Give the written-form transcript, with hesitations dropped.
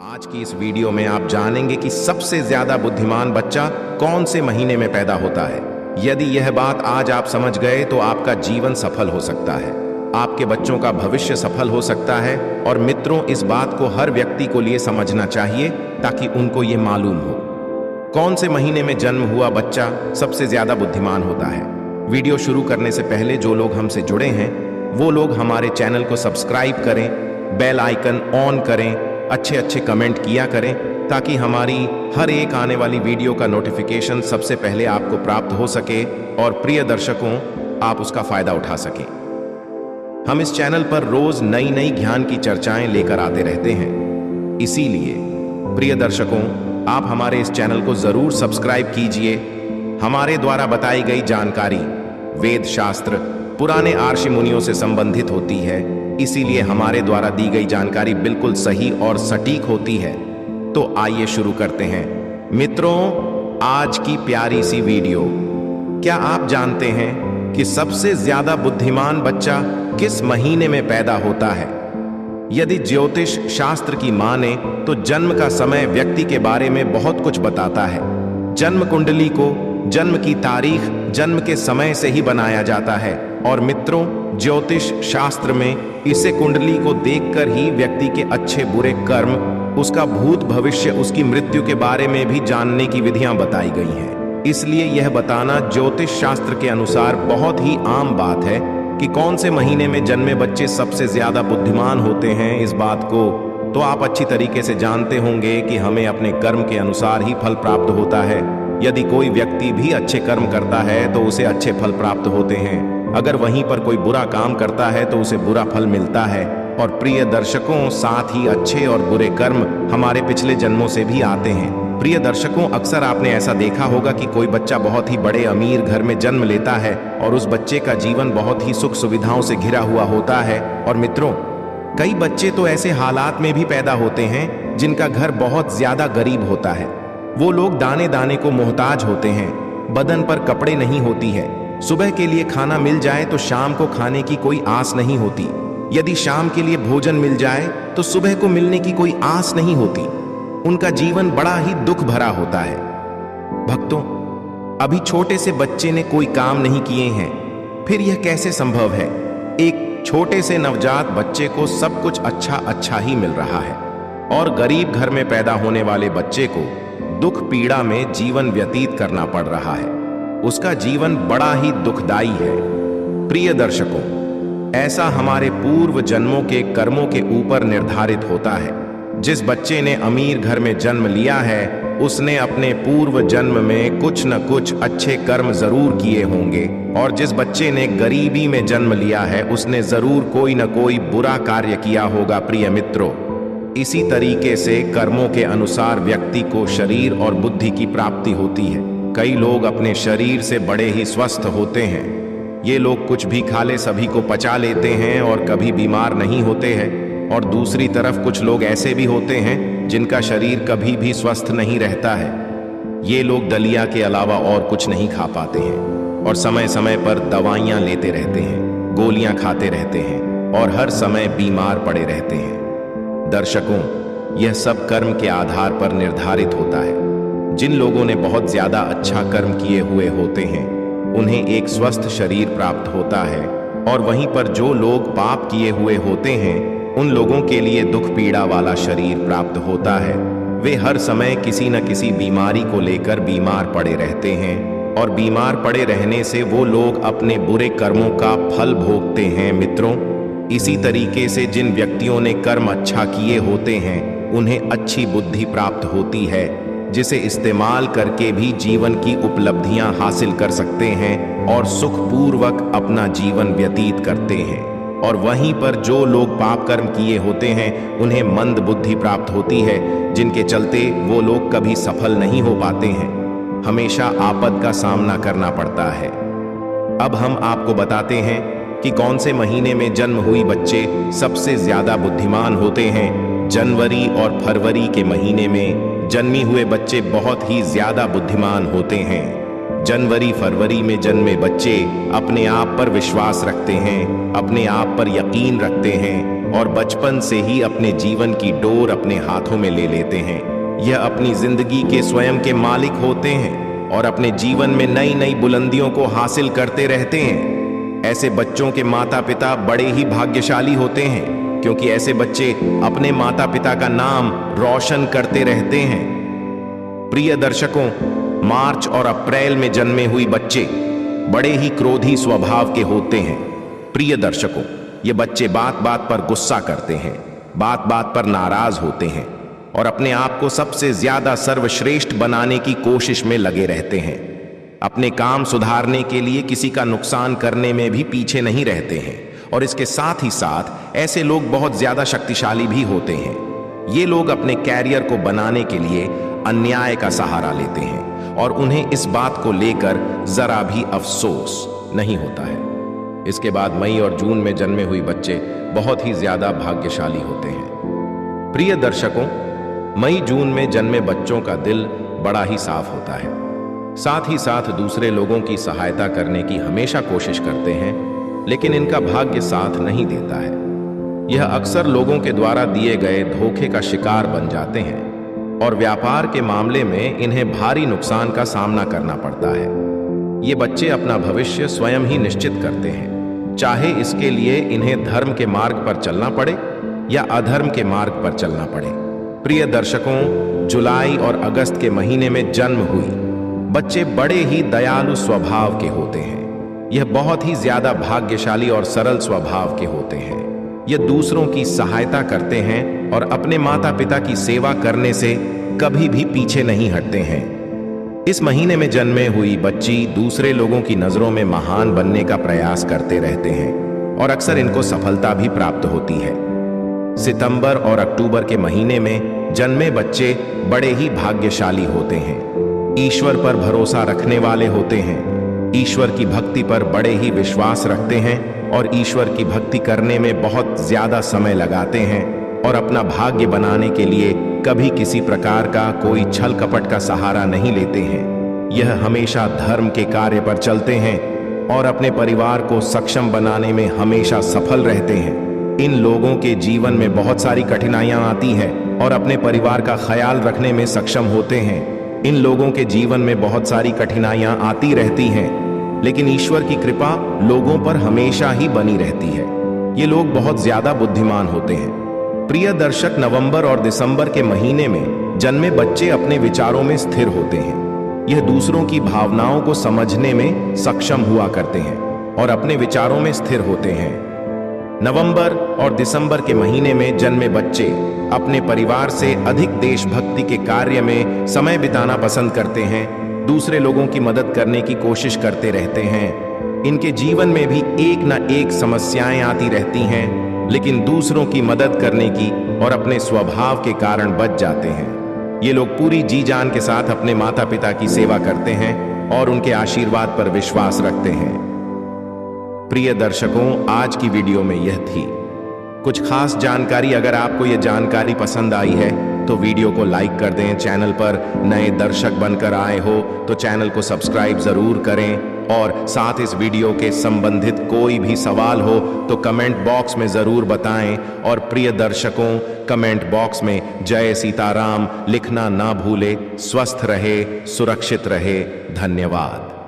आज की इस वीडियो में आप जानेंगे कि सबसे ज्यादा बुद्धिमान बच्चा कौन से महीने में पैदा होता है। यदि यह बात आज आप समझ गए तो आपका जीवन सफल हो सकता है, आपके बच्चों का भविष्य सफल हो सकता है। और मित्रों, इस बात को हर व्यक्ति को लिए समझना चाहिए ताकि उनको ये मालूम हो कौन से महीने में जन्म हुआ बच्चा सबसे ज्यादा बुद्धिमान होता है। वीडियो शुरू करने से पहले जो लोग हमसे जुड़े हैं वो लोग हमारे चैनल को सब्सक्राइब करें, बेल आइकन ऑन करें, अच्छे अच्छे कमेंट किया करें ताकि हमारी हर एक आने वाली वीडियो का नोटिफिकेशन सबसे पहले आपको प्राप्त हो सके और प्रिय दर्शकों आप उसका फायदा उठा सकें। हम इस चैनल पर रोज नई नई ज्ञान की चर्चाएं लेकर आते रहते हैं, इसीलिए प्रिय दर्शकों आप हमारे इस चैनल को जरूर सब्सक्राइब कीजिए। हमारे द्वारा बताई गई जानकारी वेद शास्त्र पुराने आर्षि मुनियों से संबंधित होती है, इसीलिए हमारे द्वारा दी गई जानकारी बिल्कुल सही और सटीक होती है। तो आइए शुरू करते हैं। मित्रों, आज की प्यारी सी वीडियो, क्या आप जानते हैं कि सबसे ज्यादा बुद्धिमान बच्चा किस महीने में पैदा होता है? यदि ज्योतिष शास्त्र की माने तो जन्म का समय व्यक्ति के बारे में बहुत कुछ बताता है। जन्म कुंडली को जन्म की तारीख जन्म के समय से ही बनाया जाता है और मित्रों, ज्योतिष शास्त्र में इसे कुंडली को देखकर ही व्यक्ति के अच्छे बुरे कर्म, उसका भूत भविष्य, उसकी मृत्यु के बारे में भी जानने की विधियां बताई गई हैं। इसलिए यह बताना ज्योतिष शास्त्र के अनुसार बहुत ही आम बात है कि कौन से महीने में जन्मे बच्चे सबसे ज्यादा बुद्धिमान होते हैं। इस बात को तो आप अच्छी तरीके से जानते होंगे कि हमें अपने कर्म के अनुसार ही फल प्राप्त होता है। यदि कोई व्यक्ति भी अच्छे कर्म करता है तो उसे अच्छे फल प्राप्त होते हैं, अगर वहीं पर कोई बुरा काम करता है तो उसे बुरा फल मिलता है। और प्रिय दर्शकों, साथ ही अच्छे और बुरे कर्म हमारे पिछले जन्मों से भी आते हैं। प्रिय दर्शकों, अक्सर आपने ऐसा देखा होगा कि कोई बच्चा बहुत ही बड़े अमीर घर में जन्म लेता है और उस बच्चे का जीवन बहुत ही सुख सुविधाओं से घिरा हुआ होता है। और मित्रों, कई बच्चे तो ऐसे हालात में भी पैदा होते हैं जिनका घर बहुत ज्यादा गरीब होता है। वो लोग दाने दाने को मोहताज होते हैं, बदन पर कपड़े नहीं होती है, सुबह के लिए खाना मिल जाए तो शाम को खाने की कोई आस नहीं होती, यदि शाम के लिए भोजन मिल जाए तो सुबह को मिलने की कोई आस नहीं होती। उनका जीवन बड़ा ही दुख भरा होता है। भक्तों, अभी छोटे से बच्चे ने कोई काम नहीं किए हैं, फिर यह कैसे संभव है? एक छोटे से नवजात बच्चे को सब कुछ अच्छा ही मिल रहा है और गरीब घर में पैदा होने वाले बच्चे को दुख पीड़ा में जीवन व्यतीत करना पड़ रहा है। उसका जीवन बड़ा ही दुखदाई है। प्रिय दर्शकों, ऐसा हमारे पूर्व जन्मों के कर्मों के ऊपर निर्धारित होता है। जिस बच्चे ने अमीर घर में जन्म लिया है उसने अपने पूर्व जन्म में कुछ न कुछ अच्छे कर्म जरूर किए होंगे, और जिस बच्चे ने गरीबी में जन्म लिया है उसने जरूर कोई न कोई बुरा कार्य किया होगा। प्रिय मित्रों, इसी तरीके से कर्मों के अनुसार व्यक्ति को शरीर और बुद्धि की प्राप्ति होती है। कई लोग अपने शरीर से बड़े ही स्वस्थ होते हैं। ये लोग कुछ भी खा ले सभी को पचा लेते हैं और कभी बीमार नहीं होते हैं। और दूसरी तरफ कुछ लोग ऐसे भी होते हैं जिनका शरीर कभी भी स्वस्थ नहीं रहता है। ये लोग दलिया के अलावा और कुछ नहीं खा पाते हैं और समय समय पर दवाइयां लेते रहते हैं, गोलियां खाते रहते हैं और हर समय बीमार पड़े रहते हैं। दर्शकों, यह सब कर्म के आधार पर निर्धारित होता है। जिन लोगों ने बहुत ज्यादा अच्छा कर्म किए हुए होते हैं उन्हें एक स्वस्थ शरीर प्राप्त होता है, और वहीं पर जो लोग पाप किए हुए होते हैं उन लोगों के लिए दुख पीड़ा वाला शरीर प्राप्त होता है। वे हर समय किसी न किसी बीमारी को लेकर बीमार पड़े रहते हैं और बीमार पड़े रहने से वो लोग अपने बुरे कर्मों का फल भोगते हैं। मित्रों, इसी तरीके से जिन व्यक्तियों ने कर्म अच्छा किए होते हैं उन्हें अच्छी बुद्धि प्राप्त होती है, जिसे इस्तेमाल करके भी जीवन की उपलब्धियां हासिल कर सकते हैं और सुखपूर्वक अपना जीवन व्यतीत करते हैं। और वहीं पर जो लोग पाप कर्म किए होते हैं उन्हें मंद बुद्धि प्राप्त होती है, जिनके चलते वो लोग कभी सफल नहीं हो पाते हैं, हमेशा आपद का सामना करना पड़ता है। अब हम आपको बताते हैं कि कौन से महीने में जन्म हुई बच्चे सबसे ज्यादा बुद्धिमान होते हैं। जनवरी और फरवरी के महीने में जन्मी हुए बच्चे बहुत ही ज्यादा बुद्धिमान होते हैं। जनवरी फरवरी में जन्मे बच्चे अपने आप पर विश्वास रखते हैं, अपने आप पर यकीन रखते हैं और बचपन से ही अपने जीवन की डोर अपने हाथों में ले लेते हैं। यह अपनी जिंदगी के स्वयं के मालिक होते हैं और अपने जीवन में नई नई बुलंदियों को हासिल करते रहते हैं। ऐसे बच्चों के माता पिता बड़े ही भाग्यशाली होते हैं, क्योंकि ऐसे बच्चे अपने माता पिता का नाम रोशन करते रहते हैं। प्रिय दर्शकों, मार्च और अप्रैल में जन्मे हुए बच्चे बड़े ही क्रोधी स्वभाव के होते हैं। प्रिय दर्शकों, ये बच्चे बात बात पर गुस्सा करते हैं, बात बात पर नाराज होते हैं और अपने आप को सबसे ज्यादा सर्वश्रेष्ठ बनाने की कोशिश में लगे रहते हैं। अपने काम सुधारने के लिए किसी का नुकसान करने में भी पीछे नहीं रहते हैं और इसके साथ ही साथ ऐसे लोग बहुत ज्यादा शक्तिशाली भी होते हैं। ये लोग अपने कैरियर को बनाने के लिए अन्याय का सहारा लेते हैं और उन्हें इस बात को लेकर जरा भी अफसोस नहीं होता है। इसके बाद मई और जून में जन्मे हुए बच्चे बहुत ही ज्यादा भाग्यशाली होते हैं। प्रिय दर्शकों, मई जून में जन्मे बच्चों का दिल बड़ा ही साफ होता है, साथ ही साथ दूसरे लोगों की सहायता करने की हमेशा कोशिश करते हैं, लेकिन इनका भाग्य साथ नहीं देता है। यह अक्सर लोगों के द्वारा दिए गए धोखे का शिकार बन जाते हैं और व्यापार के मामले में इन्हें भारी नुकसान का सामना करना पड़ता है। ये बच्चे अपना भविष्य स्वयं ही निश्चित करते हैं, चाहे इसके लिए इन्हें धर्म के मार्ग पर चलना पड़े या अधर्म के मार्ग पर चलना पड़े। प्रिय दर्शकों, जुलाई और अगस्त के महीने में जन्म हुई बच्चे बड़े ही दयालु स्वभाव के होते हैं। यह बहुत ही ज्यादा भाग्यशाली और सरल स्वभाव के होते हैं। ये दूसरों की सहायता करते हैं और अपने माता पिता की सेवा करने से कभी भी पीछे नहीं हटते हैं। इस महीने में जन्मे हुई बच्ची दूसरे लोगों की नजरों में महान बनने का प्रयास करते रहते हैं और अक्सर इनको सफलता भी प्राप्त होती है। सितंबर और अक्टूबर के महीने में जन्मे बच्चे बड़े ही भाग्यशाली होते हैं। ईश्वर पर भरोसा रखने वाले होते हैं, ईश्वर की भक्ति पर बड़े ही विश्वास रखते हैं और ईश्वर की भक्ति करने में बहुत ज्यादा समय लगाते हैं और अपना भाग्य बनाने के लिए कभी किसी प्रकार का कोई छल कपट का सहारा नहीं लेते हैं। यह हमेशा धर्म के कार्य पर चलते हैं और अपने परिवार को सक्षम बनाने में हमेशा सफल रहते हैं। इन लोगों के जीवन में बहुत सारी कठिनाइयां आती हैं और अपने परिवार का ख्याल रखने में सक्षम होते हैं। इन लोगों के जीवन में बहुत सारी कठिनाइयां आती रहती हैं, लेकिन ईश्वर की कृपा लोगों पर हमेशा ही बनी रहती है। ये लोग बहुत ज्यादा बुद्धिमान होते हैं। प्रिय दर्शक, नवंबर और दिसंबर के महीने में जन्मे बच्चे अपने विचारों में स्थिर होते हैं। यह दूसरों की भावनाओं को समझने में सक्षम हुआ करते हैं और अपने विचारों में स्थिर होते हैं। नवंबर और दिसंबर के महीने में जन्मे बच्चे अपने परिवार से अधिक देशभक्ति के कार्य में समय बिताना पसंद करते हैं, दूसरे लोगों की मदद करने की कोशिश करते रहते हैं। इनके जीवन में भी एक न एक समस्याएं आती रहती हैं, लेकिन दूसरों की मदद करने की और अपने स्वभाव के कारण बच जाते हैं। ये लोग पूरी जी जान के साथ अपने माता पिता की सेवा करते हैं और उनके आशीर्वाद पर विश्वास रखते हैं। प्रिय दर्शकों, आज की वीडियो में यह थी कुछ खास जानकारी। अगर आपको यह जानकारी पसंद आई है तो वीडियो को लाइक कर दें। चैनल पर नए दर्शक बनकर आए हो तो चैनल को सब्सक्राइब जरूर करें और साथ इस वीडियो के संबंधित कोई भी सवाल हो तो कमेंट बॉक्स में जरूर बताएं। और प्रिय दर्शकों, कमेंट बॉक्स में जय सीताराम लिखना ना भूले। स्वस्थ रहे, सुरक्षित रहे। धन्यवाद।